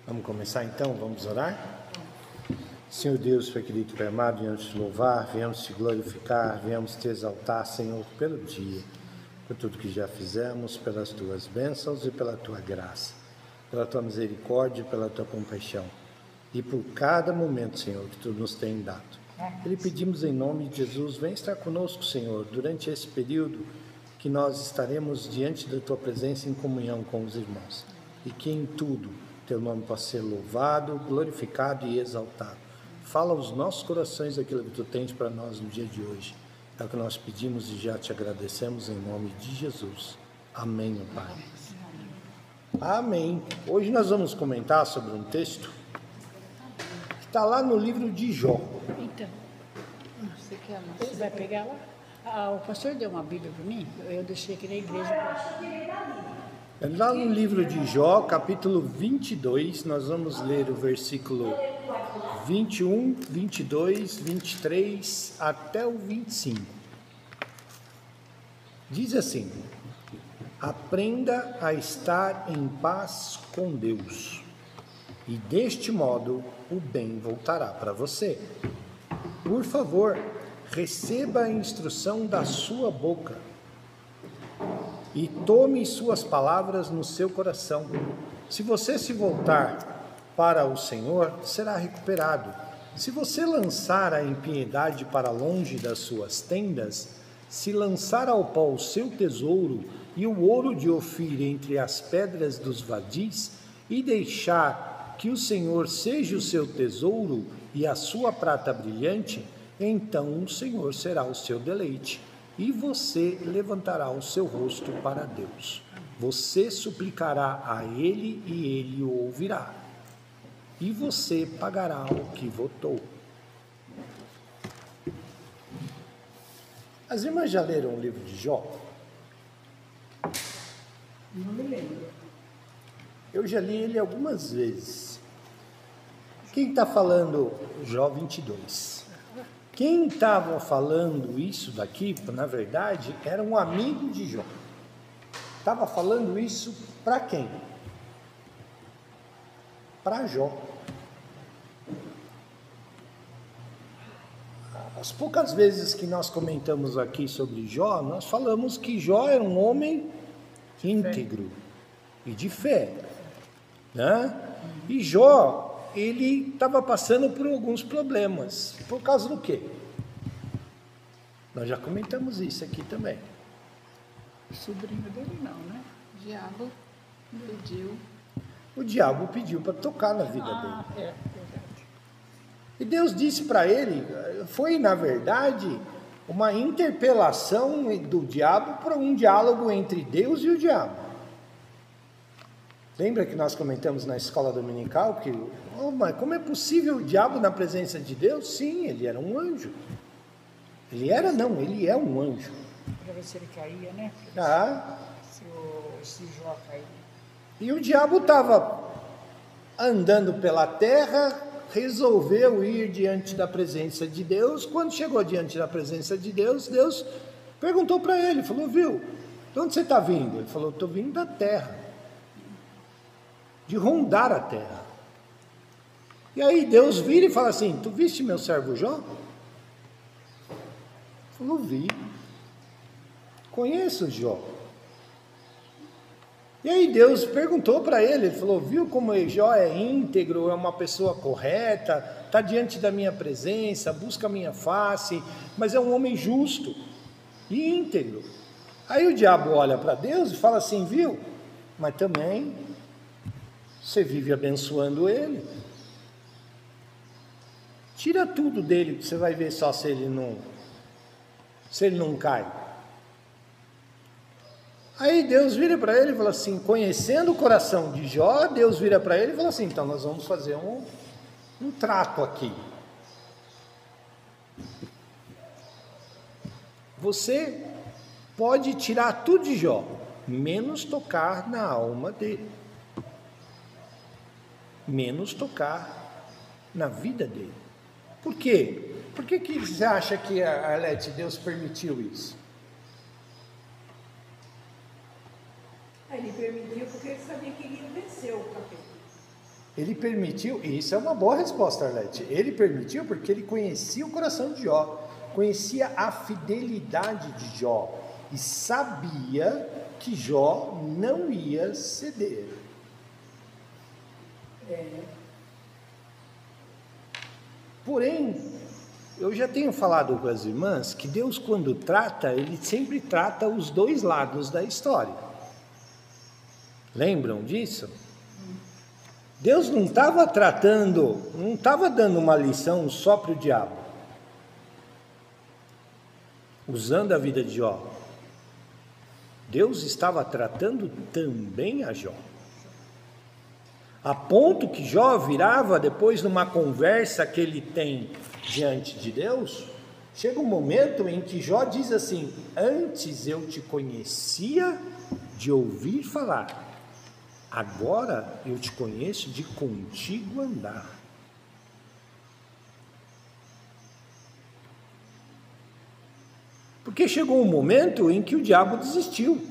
Vamos começar então? Vamos orar? Senhor Deus, Pai querido, Pai amado, viemos te louvar, viemos te glorificar, viemos te exaltar, Senhor, pelo dia, por tudo que já fizemos, pelas tuas bênçãos e pela tua graça, pela tua misericórdia e pela tua compaixão, e por cada momento, Senhor, que tu nos tem dado. Lhe pedimos em nome de Jesus, vem estar conosco, Senhor, durante esse período que nós estaremos diante da tua presença em comunhão com os irmãos, e que em tudo teu nome possa ser louvado, glorificado e exaltado. Fala aos nossos corações aquilo que tu tens para nós no dia de hoje. É o que nós pedimos e já te agradecemos em nome de Jesus. Amém, meu Pai. Amém. Hoje nós vamos comentar sobre um texto que está lá no livro de Jó. Então, você vai pegar lá? O pastor deu uma Bíblia para mim, eu deixei aqui na igreja. É lá no livro de Jó, capítulo 22, nós vamos ler o versículo 21, 22, 23 até o 25. Diz assim: aprenda a estar em paz com Deus, e deste modo o bem voltará para você. Por favor, receba a instrução da sua boca e tome suas palavras no seu coração. Se você se voltar para o Senhor, será recuperado. Se você lançar a impiedade para longe das suas tendas, se lançar ao pó o seu tesouro e o ouro de Ofir entre as pedras dos vadis, e deixar que o Senhor seja o seu tesouro e a sua prata brilhante, então o Senhor será o seu deleite, e você levantará o seu rosto para Deus. Você suplicará a Ele e Ele o ouvirá, e você pagará o que votou. As irmãs já leram o livro de Jó? Não me lembro. Eu já li ele algumas vezes. Quem está falando? Jó 22. Quem estava falando isso daqui, na verdade, era um amigo de Jó. Estava falando isso para quem? Para Jó. As poucas vezes que nós comentamos aqui sobre Jó, nós falamos que Jó era um homem íntegro e de fé, né? E Jó, ele estava passando por alguns problemas. Por causa do quê? Nós já comentamos isso aqui também. O sobrinho dele não, né? O diabo pediu. O diabo pediu para tocar na vida dele. É verdade. E Deus disse para ele, foi na verdade uma interpelação do diabo para um diálogo entre Deus e o diabo. Lembra que nós comentamos na escola dominical que, mas como é possível o diabo na presença de Deus? Sim, ele era um anjo. Ele é um anjo. Para ver se ele caía, né? Se Jó caía. E o diabo estava andando pela terra, resolveu ir diante da presença de Deus. Quando chegou diante da presença de Deus, Deus perguntou para ele, falou, viu, de onde você está vindo? Ele falou, estou vindo da terra, de rondar a terra. E aí Deus vira e fala assim, tu viste meu servo Jó? Ele falou, vi, conheço Jó. E aí Deus perguntou para ele falou, viu como Jó é íntegro, é uma pessoa correta, está diante da minha presença, busca a minha face, mas é um homem justo e íntegro. Aí o diabo olha para Deus e fala assim, viu, mas também você vive abençoando ele. Tira tudo dele, que você vai ver só se ele não cai. Aí Deus vira para ele e fala assim, conhecendo o coração de Jó, Deus vira para ele e fala assim, então nós vamos fazer um trato aqui. Você pode tirar tudo de Jó, menos tocar na alma dele. Menos tocar na vida dele. Por quê? Por que você acha que, Arlete, Deus permitiu isso? Ele permitiu porque ele sabia que iria vencer o capeta. Ele permitiu, e isso é uma boa resposta, Arlete. Ele permitiu porque ele conhecia o coração de Jó, conhecia a fidelidade de Jó e sabia que Jó não ia ceder. Porém, eu já tenho falado com as irmãs que Deus, quando trata, Ele sempre trata os dois lados da história. Lembram disso? Deus não estava tratando, não estava dando uma lição só para o diabo, usando a vida de Jó. Deus estava tratando também a Jó. A ponto que Jó virava depois numa conversa que ele tem diante de Deus, chega um momento em que Jó diz assim: antes eu te conhecia de ouvir falar, agora eu te conheço de contigo andar. Porque chegou um momento em que o diabo desistiu.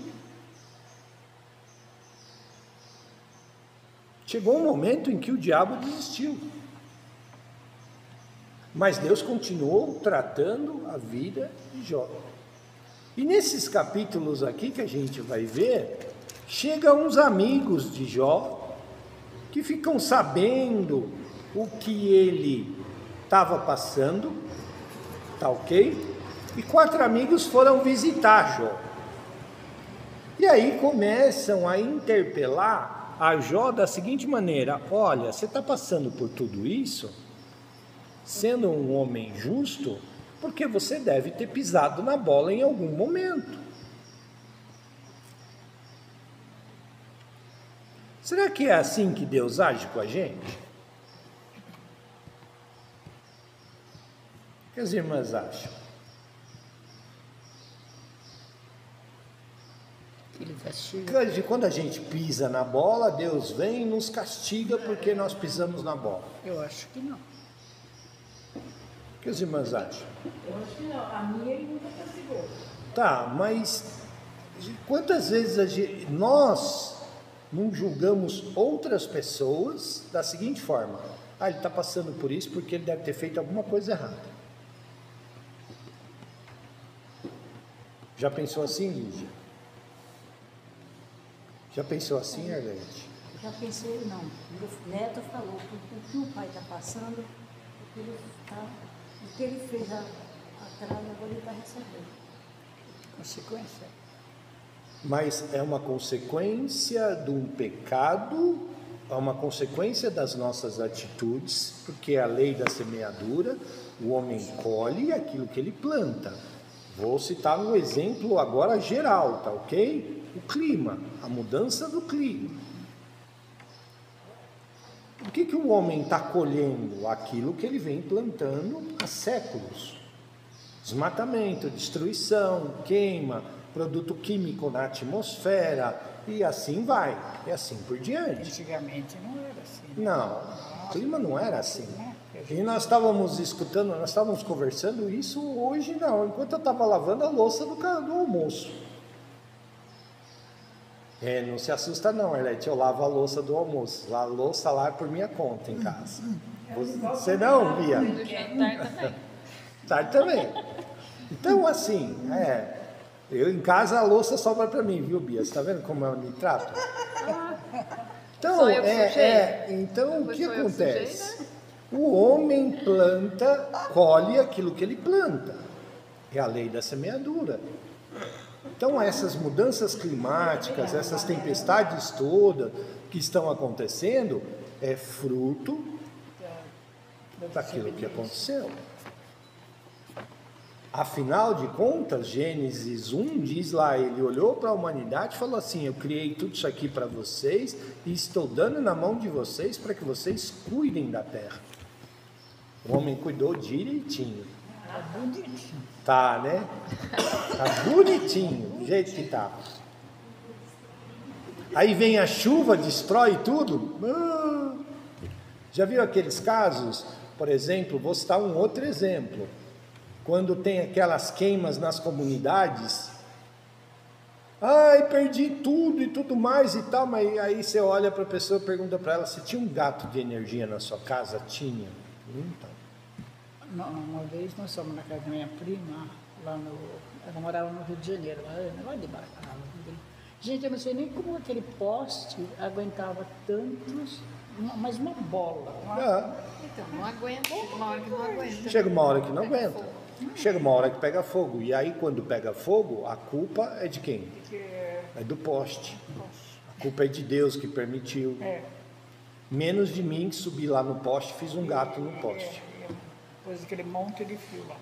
Chegou um momento em que o diabo desistiu. Mas Deus continuou tratando a vida de Jó. E nesses capítulos aqui que a gente vai ver, chegam uns amigos de Jó, que ficam sabendo o que ele estava passando, tá ok? E 4 amigos foram visitar Jó. E aí começam a interpelar a Jó da seguinte maneira: olha, você está passando por tudo isso, sendo um homem justo, porque você deve ter pisado na bola em algum momento. Será que é assim que Deus age com a gente? O que as irmãs acham? Quando a gente pisa na bola, Deus vem e nos castiga porque nós pisamos na bola. Eu acho que não. O que as irmãs acham? Eu acho que não. A minha ele nunca castigou. Tá, mas quantas vezes nós não julgamos outras pessoas da seguinte forma: ah, ele está passando por isso porque ele deve ter feito alguma coisa errada. Já pensou assim, Lígia? Já pensou assim, Arlete? Já pensei, não. Meu neto falou que o que o pai está passando, o que ele fez atrás, agora ele está recebendo. Consequência. Mas é uma consequência de um pecado, é uma consequência das nossas atitudes, porque é a lei da semeadura, o homem colhe aquilo que ele planta. Vou citar um exemplo agora geral, tá ok? O clima, a mudança do clima. O que o homem está colhendo? Aquilo que ele vem plantando há séculos. Desmatamento, destruição, queima, produto químico na atmosfera, e assim vai, e assim por diante. Antigamente não era assim. Não, o clima não era assim. E nós estávamos escutando, nós estávamos conversando isso hoje, não, enquanto eu estava lavando a louça do almoço. Não se assusta não, Arlete, eu lavo a louça do almoço. A louça lá é por minha conta em casa. Você não, Bia? Do jantar também. Tarde também. Então, assim, eu em casa a louça sobra para mim, viu, Bia? Você está vendo como eu me trato? Então, Só eu que sujei. então o que Só eu que sujei, acontece? né? O homem planta, colhe aquilo que ele planta. É a lei da semeadura. Então, essas mudanças climáticas, essas tempestades todas que estão acontecendo, é fruto daquilo que aconteceu. Afinal de contas, Gênesis 1 diz lá, ele olhou para a humanidade e falou assim: eu criei tudo isso aqui para vocês e estou dando na mão de vocês para que vocês cuidem da terra. O homem cuidou direitinho. Tá bonitinho. Tá, né? Tá bonitinho, do jeito que tá. Aí vem a chuva, destrói tudo. Já viu aqueles casos? Por exemplo, vou citar um outro exemplo. Quando tem aquelas queimas nas comunidades, Ai, perdi tudo e tudo mais e tal, mas aí você olha para a pessoa e pergunta para ela se tinha um gato de energia na sua casa? Tinha. Então. Uma vez nós fomos na casa da minha prima, ela morava no Rio de Janeiro, lá de baixo. Gente, eu não sei nem como aquele poste aguentava tantos, mas uma bola. Então, não aguenta. Chega uma hora que não aguenta. Chega uma hora que não aguenta. Chega uma hora que pega fogo. E aí, quando pega fogo, a culpa é de quem? É do poste. A culpa é de Deus que permitiu. Menos de mim que subi lá no poste e fiz um gato no poste. Pôs aquele monte de fio lá.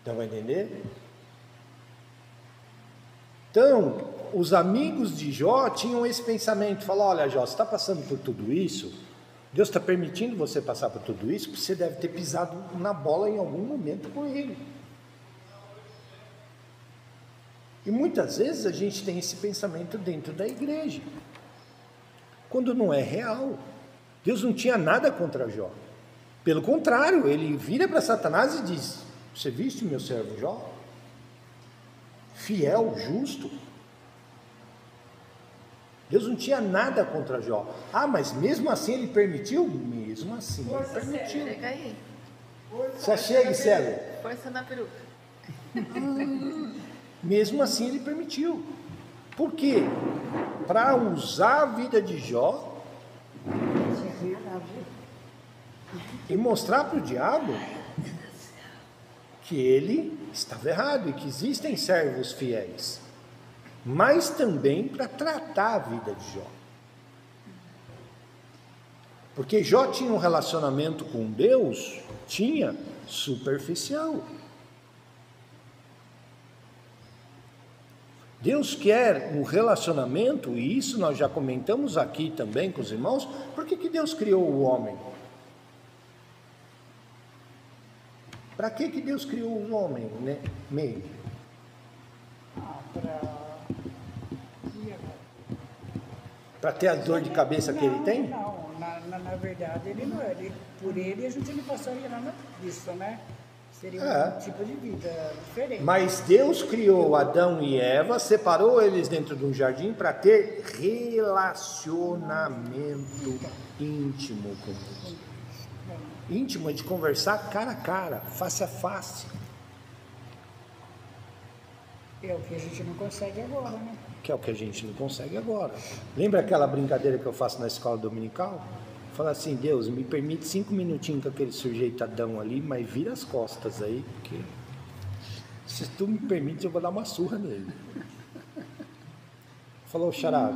Então, vai entender? Então, os amigos de Jó tinham esse pensamento. Falaram, olha Jó, você está passando por tudo isso? Deus está permitindo você passar por tudo isso, porque você deve ter pisado na bola em algum momento com ele. E muitas vezes a gente tem esse pensamento dentro da igreja, quando não é real. Deus não tinha nada contra Jó. Pelo contrário, ele vira para Satanás e diz, você viste meu servo Jó? Fiel, justo. Deus não tinha nada contra Jó. Ah, mas mesmo assim ele permitiu? Mesmo assim ele permitiu. Chega aí. Só chega, Célio. Força na peruca. Mesmo assim ele permitiu. Por quê? Para usar a vida de Jó e mostrar para o diabo que ele estava errado e que existem servos fiéis, mas também para tratar a vida de Jó. Porque Jó tinha um relacionamento com Deus, tinha superficial. Deus quer um relacionamento, e isso nós já comentamos aqui também com os irmãos. Por que Deus criou o homem? Para que Deus criou o homem, né? Meio. Para ter a dor de cabeça que ele tem? Não, na verdade, por ele a gente não passaria nada disso, né? Seria um tipo de vida diferente. Mas Deus criou Adão e Eva, separou eles dentro de um jardim para ter relacionamento íntimo com Deus. Íntimo é de conversar cara a cara, face a face. É o que a gente não consegue agora, né? Que é o que a gente não consegue agora. Lembra aquela brincadeira que eu faço na escola dominical? Fala assim, Deus, me permite 5 minutinhos com aquele sujeito Adão ali, mas vira as costas aí, porque se tu me permite, eu vou dar uma surra nele. Falou, Xará,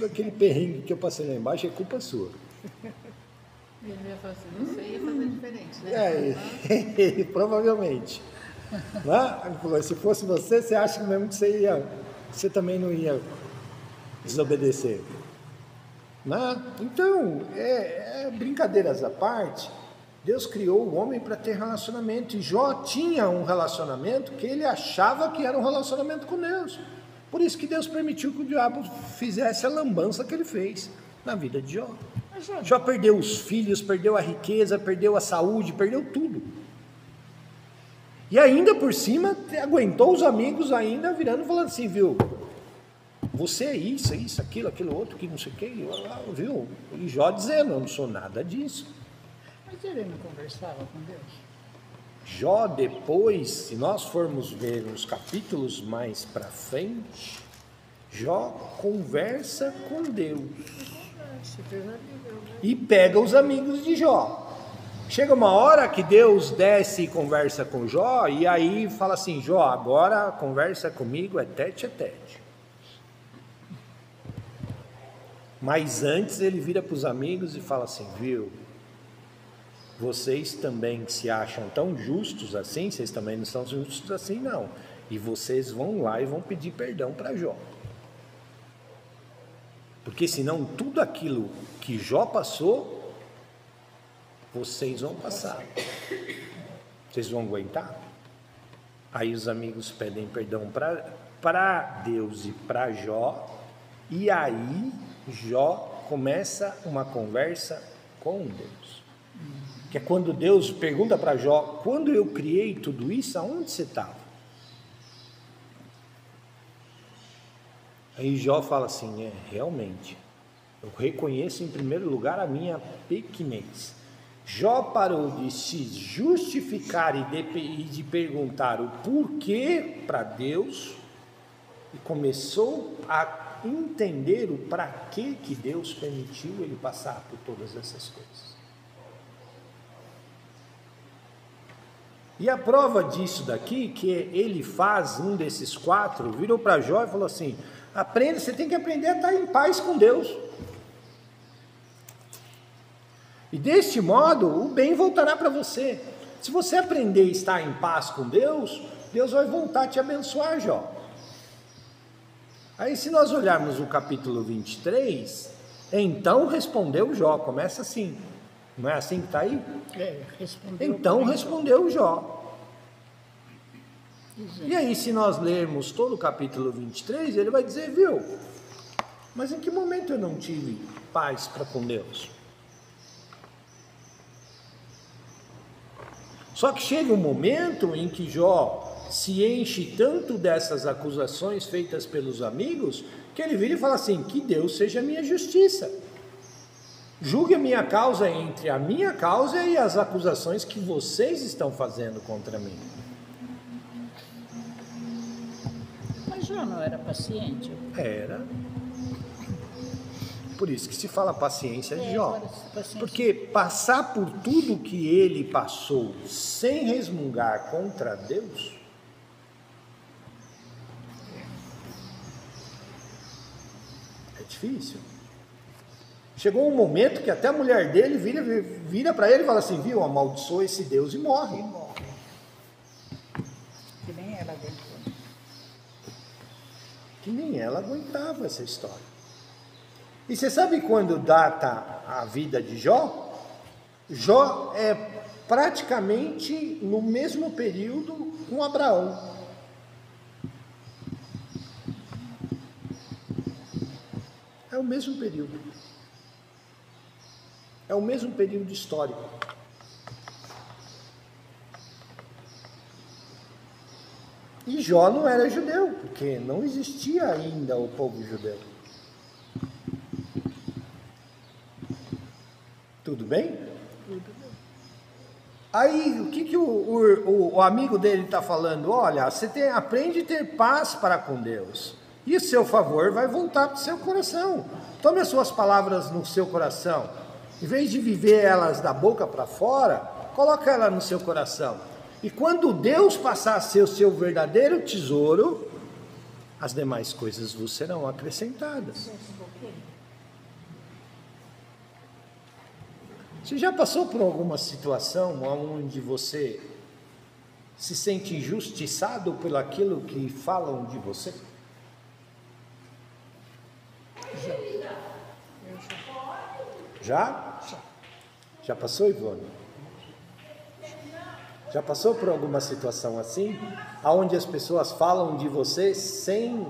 aquele perrengue que eu passei lá embaixo é culpa sua. E ele ia falar assim, não sei, ia fazer diferente, né? Provavelmente. Né? Se fosse você, você acha mesmo que você também não ia desobedecer. Né? Então, brincadeiras à parte, Deus criou o homem para ter relacionamento, e Jó tinha um relacionamento que ele achava que era um relacionamento com Deus. Por isso que Deus permitiu que o diabo fizesse a lambança que ele fez na vida de Jó. Jó perdeu os filhos, perdeu a riqueza, perdeu a saúde, perdeu tudo. E ainda por cima, aguentou os amigos ainda virando e falando assim, viu? Você é isso, aquilo outro, que não sei o que, viu? E Jó dizendo, eu não sou nada disso. Mas ele não conversava com Deus? Jó depois, se nós formos ver nos capítulos mais para frente, Jó conversa com Deus. E pega os amigos de Jó. Chega uma hora que Deus desce e conversa com Jó, e aí fala assim, Jó, agora a conversa comigo é tete a tete. Mas antes ele vira para os amigos e fala assim, viu, vocês também se acham tão justos assim, vocês também não são justos assim não. E vocês vão lá e vão pedir perdão para Jó. Porque senão tudo aquilo que Jó passou, vocês vão passar. Vocês vão aguentar? Aí os amigos pedem perdão para Deus e para Jó. E aí Jó começa uma conversa com Deus. Que é quando Deus pergunta para Jó, quando eu criei tudo isso, aonde você estava? Aí Jó fala assim, realmente, eu reconheço em primeiro lugar a minha pequenez. Jó parou de se justificar e de perguntar o porquê para Deus e começou a entender o para que Deus permitiu ele passar por todas essas coisas. E a prova disso daqui, que ele faz um desses 4, virou para Jó e falou assim, aprenda, você tem que aprender a estar em paz com Deus. E deste modo, o bem voltará para você. Se você aprender a estar em paz com Deus, Deus vai voltar a te abençoar, Jó. Aí se nós olharmos o capítulo 23, então respondeu Jó, começa assim. Não é assim que está aí? Então respondeu Jó. E aí se nós lermos todo o capítulo 23, ele vai dizer, viu, mas em que momento eu não tive paz para com Deus? Só que chega um momento em que Jó se enche tanto dessas acusações feitas pelos amigos, que ele vira e fala assim, que Deus seja a minha justiça. Julgue a minha causa entre a minha causa e as acusações que vocês estão fazendo contra mim. Mas Jó não era paciente? Era. Por isso que se fala paciência de Jó. Porque passar por tudo que ele passou sem resmungar contra Deus, é difícil. Chegou um momento que até a mulher dele vira para ele e fala assim, viu, amaldiçoa esse Deus e morre. Que nem ela aguentou. Que nem ela aguentava essa história. E você sabe quando data a vida de Jó? Jó é praticamente no mesmo período com Abraão. É o mesmo período. É o mesmo período histórico. E Jó não era judeu, porque não existia ainda o povo judeu. Tudo bem? Tudo bem. Aí, o que o amigo dele está falando? Olha, você aprende a ter paz para com Deus. E o seu favor vai voltar para o seu coração. Tome as suas palavras no seu coração. Em vez de viver elas da boca para fora, coloca ela no seu coração. E quando Deus passar a ser o seu verdadeiro tesouro, as demais coisas vos serão acrescentadas. Você já passou por alguma situação onde você se sente injustiçado por aquilo que falam de você? Já? Já passou, Ivone? Já passou por alguma situação assim? Onde as pessoas falam de você sem...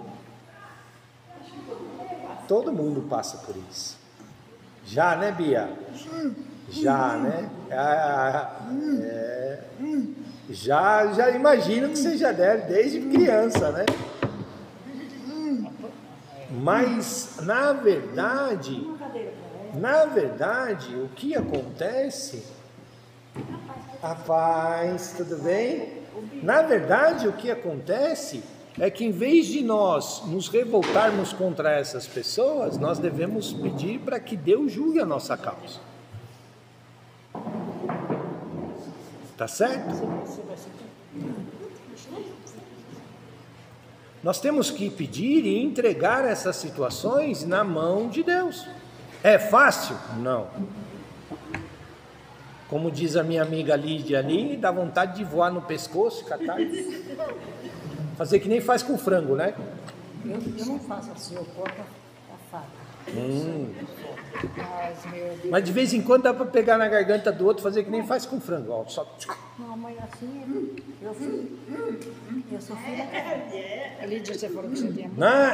Todo mundo passa por isso. Já, né, Bia? Já, né? Já imagino que você já deve desde criança, né? Mas, na verdade, o que acontece... Rapaz, tudo bem? Na verdade, o que acontece é que em vez de nós nos revoltarmos contra essas pessoas, nós devemos pedir para que Deus julgue a nossa causa. Tá certo? Nós temos que pedir e entregar essas situações na mão de Deus. É fácil? Não. Como diz a minha amiga Lídia ali, dá vontade de voar no pescoço, catar. Fazer que nem faz com frango, né? Eu não faço assim, eu corto a faca. Mas de vez em quando dá para pegar na garganta do outro, fazer que nem faz com frango. Ó, só... Não, mas assim, eu sou filha da... A Lídia, você falou que você tinha...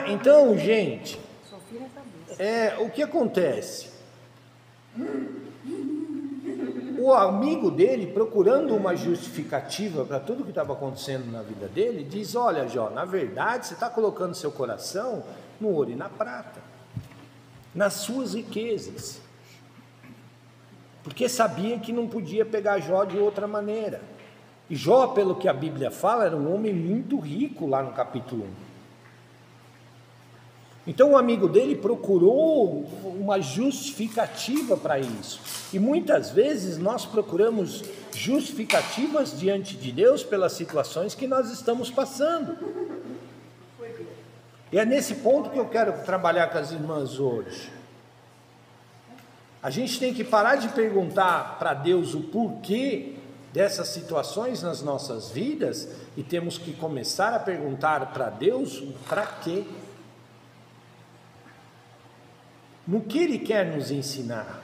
Então, gente, Sou filha da cabeça. o que acontece? O amigo dele, procurando uma justificativa para tudo que estava acontecendo na vida dele, diz, olha, Jó, na verdade você está colocando seu coração no ouro e na prata, nas suas riquezas, porque sabia que não podia pegar Jó de outra maneira. E Jó, pelo que a Bíblia fala, era um homem muito rico lá no capítulo 1. Então o amigo dele procurou uma justificativa para isso. E muitas vezes nós procuramos justificativas diante de Deus pelas situações que nós estamos passando. E é nesse ponto que eu quero trabalhar com as irmãs hoje. A gente tem que parar de perguntar para Deus o porquê dessas situações nas nossas vidas e temos que começar a perguntar para Deus o para quê. No que Ele quer nos ensinar?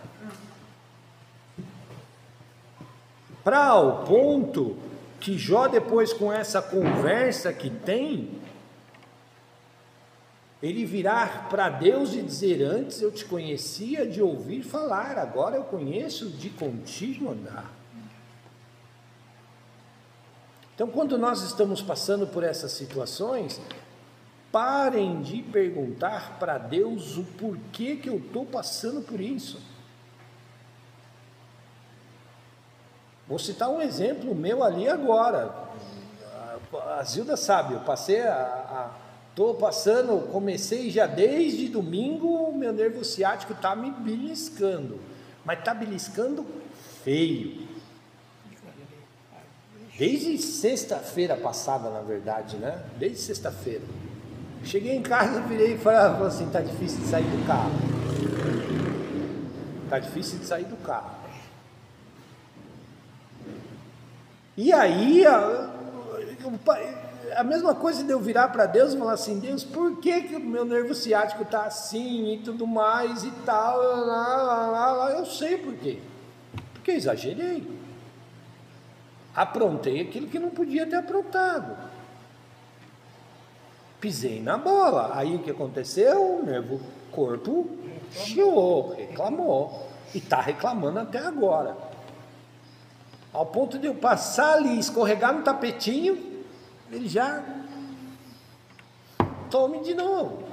Para o ponto que Jó, depois com essa conversa que tem, ele virar para Deus e dizer: antes eu te conhecia de ouvir falar, agora eu conheço de contínuo andar. Então, quando nós estamos passando por essas situações, parem de perguntar para Deus o porquê que eu estou passando por isso. Vou citar um exemplo meu ali agora. A Zilda sabe, eu comecei já desde domingo, o meu nervo ciático está me beliscando, mas está beliscando feio. Desde sexta-feira passada, na verdade, né? Desde sexta-feira. Cheguei em casa, virei e falei assim: tá difícil de sair do carro. Tá difícil de sair do carro. E aí, a mesma coisa de eu virar para Deus e falar assim: Deus, por que o meu nervo ciático está assim e tudo mais e tal? Eu sei por quê. Porque eu exagerei. Aprontei aquilo que não podia ter aprontado. Pisei na bola. Aí o que aconteceu? O corpo chiou, reclamou. E está reclamando até agora. Ao ponto de eu passar ali, escorregar no tapetinho, ele já tome de novo.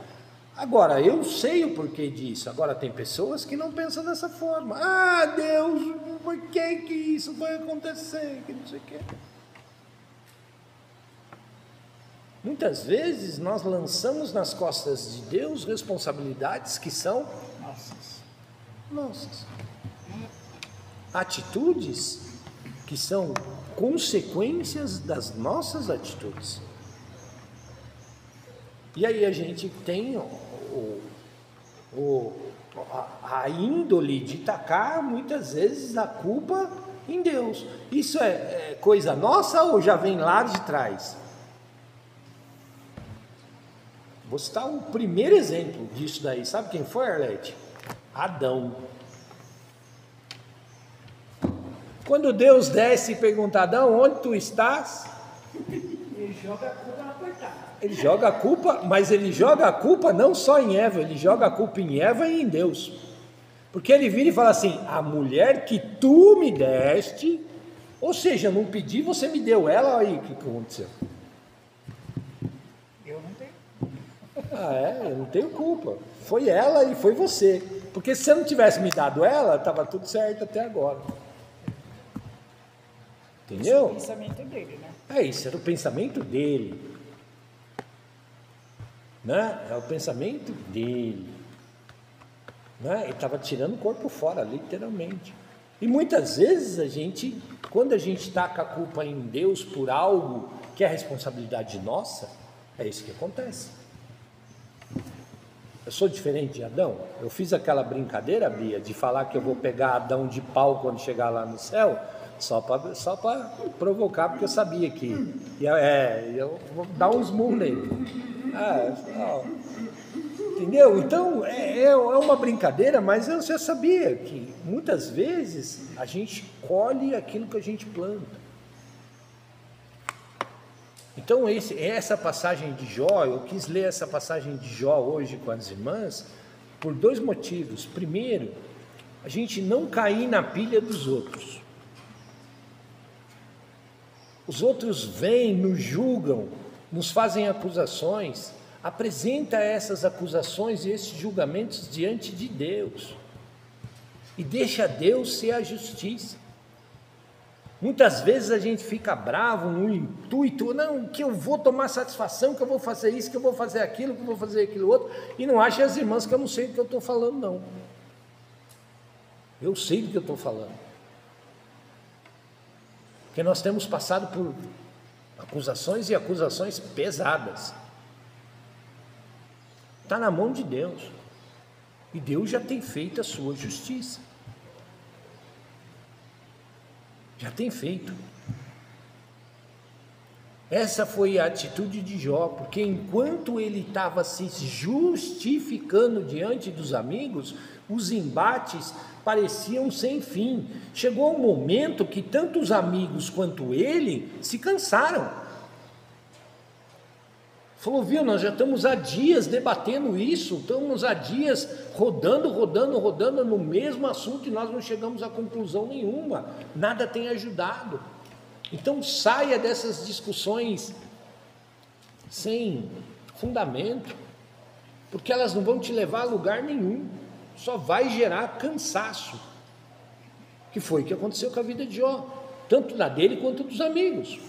Agora, eu sei o porquê disso. Agora, tem pessoas que não pensam dessa forma. Ah, Deus, por que isso vai acontecer? Que não sei o quê. Muitas vezes nós lançamos nas costas de Deus responsabilidades que são nossas. Atitudes que são consequências das nossas atitudes. E aí a gente tem a índole de tacar muitas vezes a culpa em Deus. Isso é coisa nossa ou já vem lá de trás? Vou citar o primeiro exemplo disso daí. Sabe quem foi, Arlete? Adão. Quando Deus desce e pergunta: Adão, onde tu estás? Ele joga a culpa na coitada. Ele joga a culpa, mas ele joga a culpa não só em Eva, ele joga a culpa em Eva e em Deus. Porque ele vira e fala assim: a mulher que tu me deste, ou seja, não pedi, você me deu ela, aí o que aconteceu? Eu não tenho. Eu não tenho culpa. Foi ela e foi você. Porque se você não tivesse me dado ela, estava tudo certo até agora. Entendeu? Esse é o pensamento dele, né? Isso era o pensamento dele. Né? É o pensamento dele. Né? Ele estava tirando o corpo fora, literalmente. E muitas vezes quando a gente taca a culpa em Deus por algo que é responsabilidade nossa, é isso que acontece. Eu sou diferente de Adão? Eu fiz aquela brincadeira, Bia, de falar que eu vou pegar Adão de pau quando chegar lá no céu, só para provocar, porque eu sabia que eu vou dar uns murros nele. Entendeu? Então, é uma brincadeira, mas eu já sabia que muitas vezes a gente colhe aquilo que a gente planta. Então, essa passagem de Jó, eu quis ler essa passagem de Jó hoje com as irmãs, por dois motivos. Primeiro, a gente não cair na pilha dos outros. Os outros vêm, nos julgam, nos fazem acusações, Apresenta essas acusações e esses julgamentos diante de Deus. E deixa Deus ser a justiça. Muitas vezes a gente fica bravo no intuito, não, que eu vou tomar satisfação, que eu vou fazer isso, que eu vou fazer aquilo, que eu vou fazer aquilo outro, e não acha as irmãs que eu não sei do que eu estou falando, não. Eu sei do que eu estou falando. Porque nós temos passado por acusações e acusações pesadas. Está na mão de Deus. E Deus já tem feito a sua justiça. Já tem feito. Essa foi a atitude de Jó, porque enquanto ele estava se justificando diante dos amigos, os embates pareciam sem fim. Chegou um momento que tanto os amigos quanto ele se cansaram. Falou, viu, nós já estamos há dias debatendo isso, estamos há dias rodando no mesmo assunto e nós não chegamos a conclusão nenhuma, nada tem ajudado. Então saia dessas discussões sem fundamento, porque elas não vão te levar a lugar nenhum, só vai gerar cansaço, que foi o que aconteceu com a vida de Jó, tanto da dele quanto dos amigos.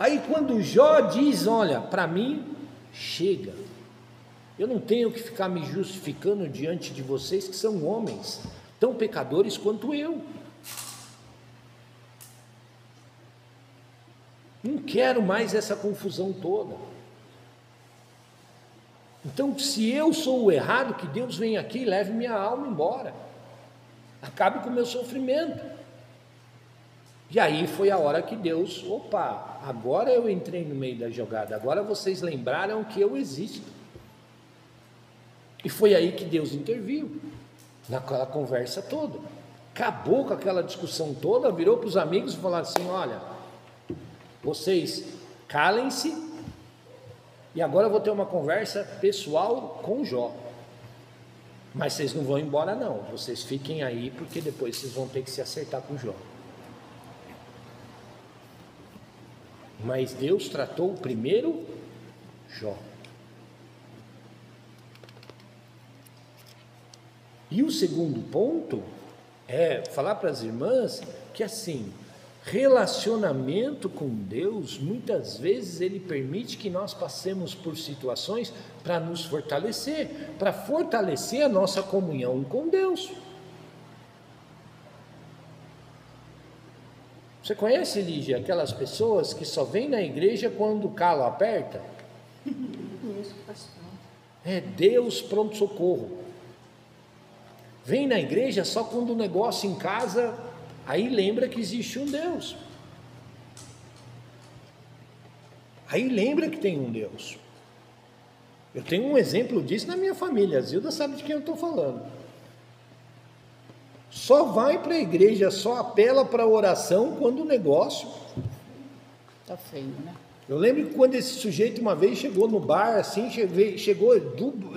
Aí quando Jó diz, olha, para mim, chega, eu não tenho que ficar me justificando diante de vocês que são homens, tão pecadores quanto eu. Não quero mais essa confusão toda. Então, se eu sou o errado, que Deus venha aqui e leve minha alma embora, acabe com o meu sofrimento. E aí foi a hora que Deus, opa, agora eu entrei no meio da jogada, agora vocês lembraram que eu existo. E foi aí que Deus interviu, naquela conversa toda. Acabou com aquela discussão toda, virou para os amigos e falou assim, olha, vocês calem-se, e agora eu vou ter uma conversa pessoal com Jó. Mas vocês não vão embora não, vocês fiquem aí, porque depois vocês vão ter que se acertar com Jó. Mas Deus tratou primeiro Jó. E o segundo ponto é falar para as irmãs que assim, relacionamento com Deus, muitas vezes ele permite que nós passemos por situações para nos fortalecer, para fortalecer a nossa comunhão com Deus. Você conhece, Lígia, aquelas pessoas que só vêm na igreja quando o calo aperta? Conheço, pastor. É Deus pronto-socorro. Vem na igreja só quando o negócio em casa, aí lembra que existe um Deus. Aí lembra que tem um Deus. Eu tenho um exemplo disso na minha família, a Zilda sabe de quem eu estou falando. Só vai para a igreja, só apela para a oração quando o negócio... Tá feio, né? Eu lembro que quando esse sujeito uma vez chegou no bar, assim,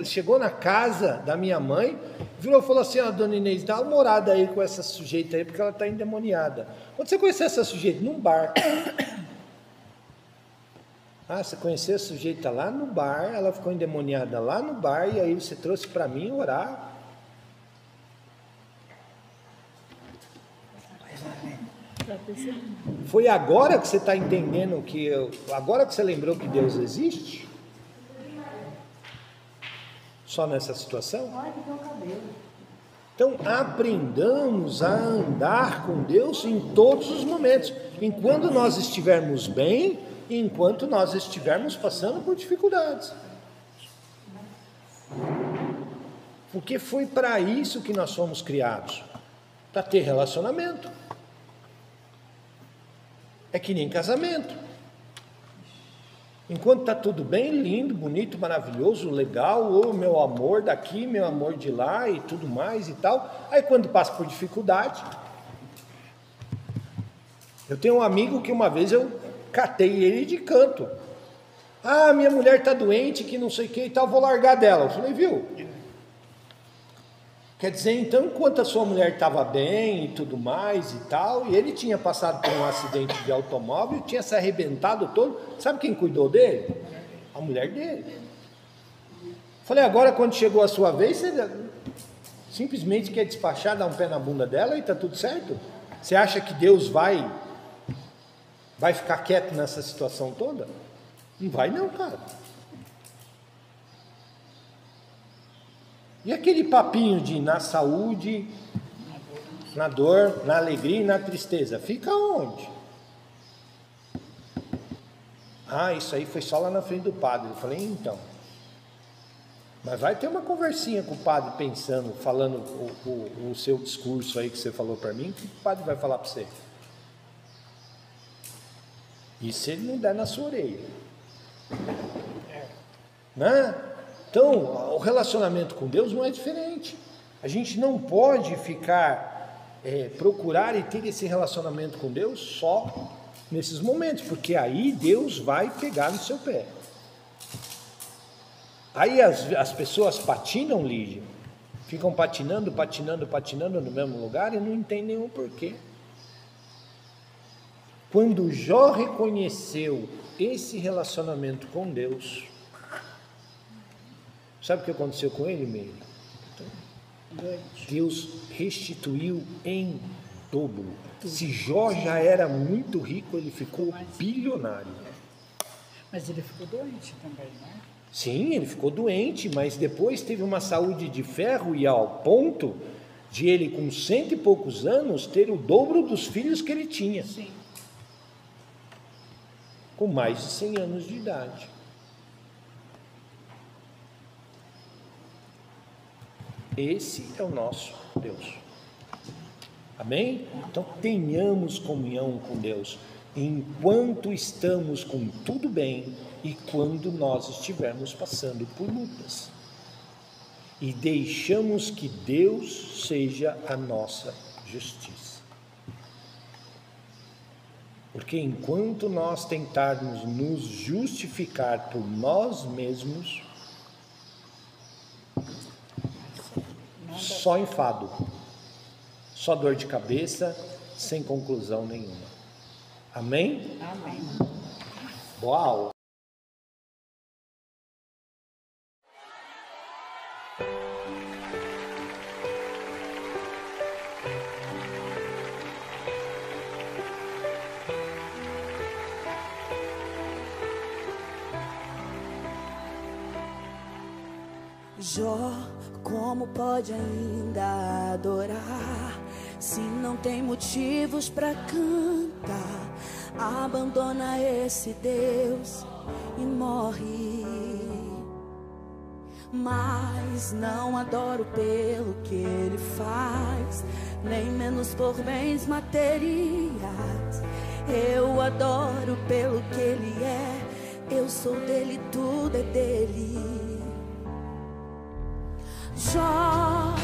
chegou na casa da minha mãe, virou e falou assim, dona Inês, dá uma orada aí com essa sujeita aí, porque ela está endemoniada. Onde você conheceu essa sujeita? Num bar. Você conheceu a sujeita lá no bar, ela ficou endemoniada lá no bar, e aí você trouxe para mim orar. Foi agora que você está entendendo agora que você lembrou que Deus existe? Só nessa situação? Então aprendamos a andar com Deus em todos os momentos, enquanto nós estivermos bem e enquanto nós estivermos passando por dificuldades. Porque foi para isso que nós fomos criados, para ter relacionamento. É que nem casamento. Enquanto está tudo bem, lindo, bonito, maravilhoso, legal, meu amor daqui, meu amor de lá e tudo mais e tal. Aí quando passa por dificuldade, eu tenho um amigo que uma vez eu catei ele de canto. Minha mulher está doente, que não sei o que e tal, vou largar dela. Eu falei, viu? Quer dizer, então, enquanto a sua mulher estava bem e tudo mais e tal, e ele tinha passado por um acidente de automóvel, tinha se arrebentado todo, sabe quem cuidou dele? A mulher dele. Falei, agora quando chegou a sua vez, você simplesmente quer despachar, dar um pé na bunda dela e tá tudo certo? Você acha que Deus vai ficar quieto nessa situação toda? Não vai não, cara. E aquele papinho de na saúde, na dor, na alegria e na tristeza, fica onde? Ah, isso aí foi só lá na frente do padre. Eu falei, então. Mas vai ter uma conversinha com o padre pensando, falando o seu discurso aí que você falou para mim, o que o padre vai falar para você? E se ele não der na sua orelha? Né? Então, o relacionamento com Deus não é diferente. A gente não pode ficar, procurar e ter esse relacionamento com Deus só nesses momentos, porque aí Deus vai pegar no seu pé. Aí as pessoas patinam, Lígia, ficam patinando no mesmo lugar e não entendem o porquê. Quando Jó reconheceu esse relacionamento com Deus, sabe o que aconteceu com ele, Meire? Deus restituiu em dobro. Se Jó já era muito rico, ele ficou bilionário. Mas ele ficou doente também, né? Sim, ele ficou doente, mas depois teve uma saúde de ferro e ao ponto de ele, com 100 e poucos anos, ter o dobro dos filhos que ele tinha. Sim. Com mais de 100 anos de idade. Esse é o nosso Deus. Amém? Então tenhamos comunhão com Deus enquanto estamos com tudo bem e quando nós estivermos passando por lutas. E deixamos que Deus seja a nossa justiça. Porque enquanto nós tentarmos nos justificar por nós mesmos, só enfado, só dor de cabeça, sem conclusão nenhuma. Amém? Amém. Boa aula. Jó, como pode ainda adorar se não tem motivos para cantar? Abandona esse Deus e morre. Mas não adoro pelo que ele faz, nem menos por bens materiais. Eu adoro pelo que ele é, eu sou dele, tudo é dele. Jó,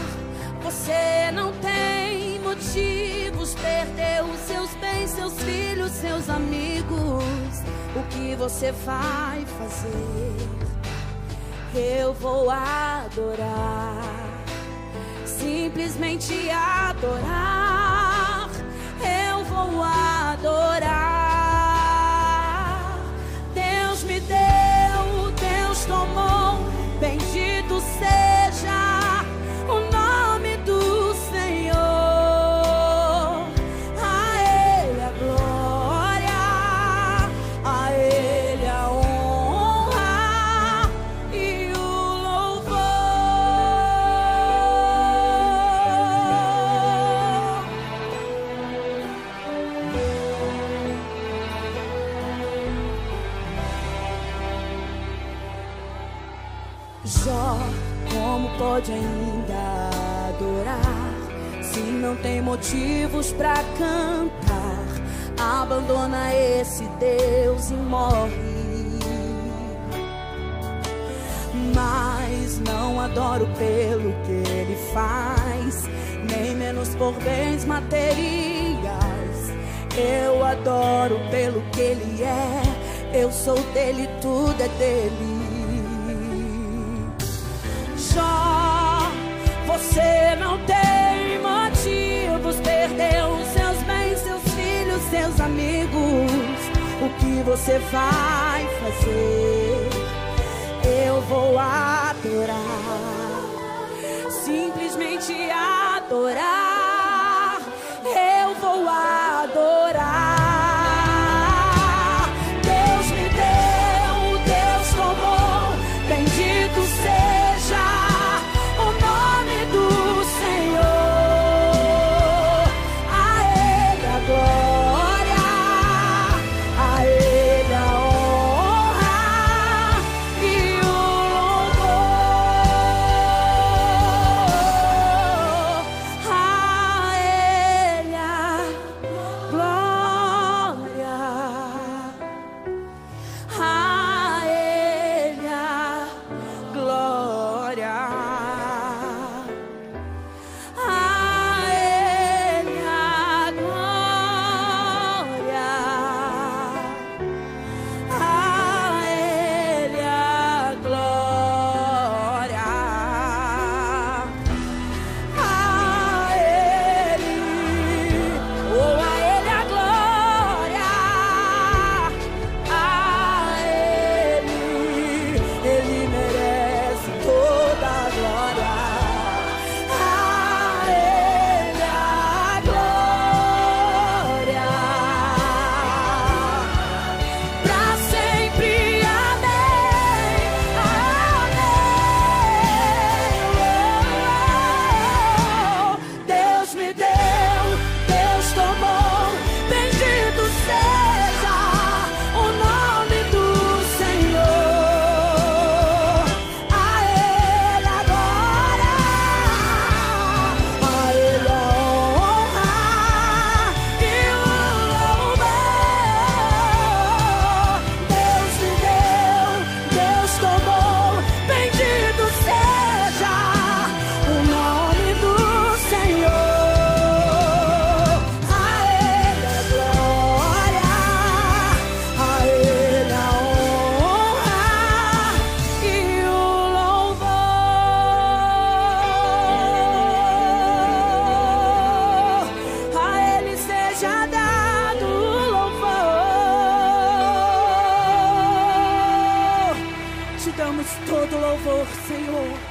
você não tem motivos, perdeu os seus bens, seus filhos, seus amigos. O que você vai fazer? Eu vou adorar, simplesmente adorar. Eu vou adorar. Deus me deu, Deus tomou, bendito seja o nome do Senhor. A Ele a glória, a Ele a honra e o louvor. Jó, como pode ainda adorar se não tem motivos pra cantar? Abandona esse Deus e morre. Mas não adoro pelo que ele faz, nem menos por bens materiais. Eu adoro pelo que ele é, eu sou dele, tudo é dele. Jó, você não o que você vai fazer. Eu vou adorar, simplesmente adorar. Eu vou adorar. Deus me deu, Deus tomou, bendito seja o nome do Senhor. A Ele a glória, a Ele a honra e o louvor. A Ele a glória, a Ele a glória, a Ele a glória, a Ele a glória, a Ele, oh, a Ele a glória, a Ele merece toda a glória, a Ele a glória, pra sempre, amém, amém. Deus me deu, Deus tomou, bendito seja o nome do Senhor. A Ele a glória, a Ele a honra e o louvor. Deus me deu, Deus tomou, bendito seja o nome do Senhor. A Ele a glória, a Ele a honra e o louvor. A Ele seja dado o louvor. Te damos todo louvor, Senhor.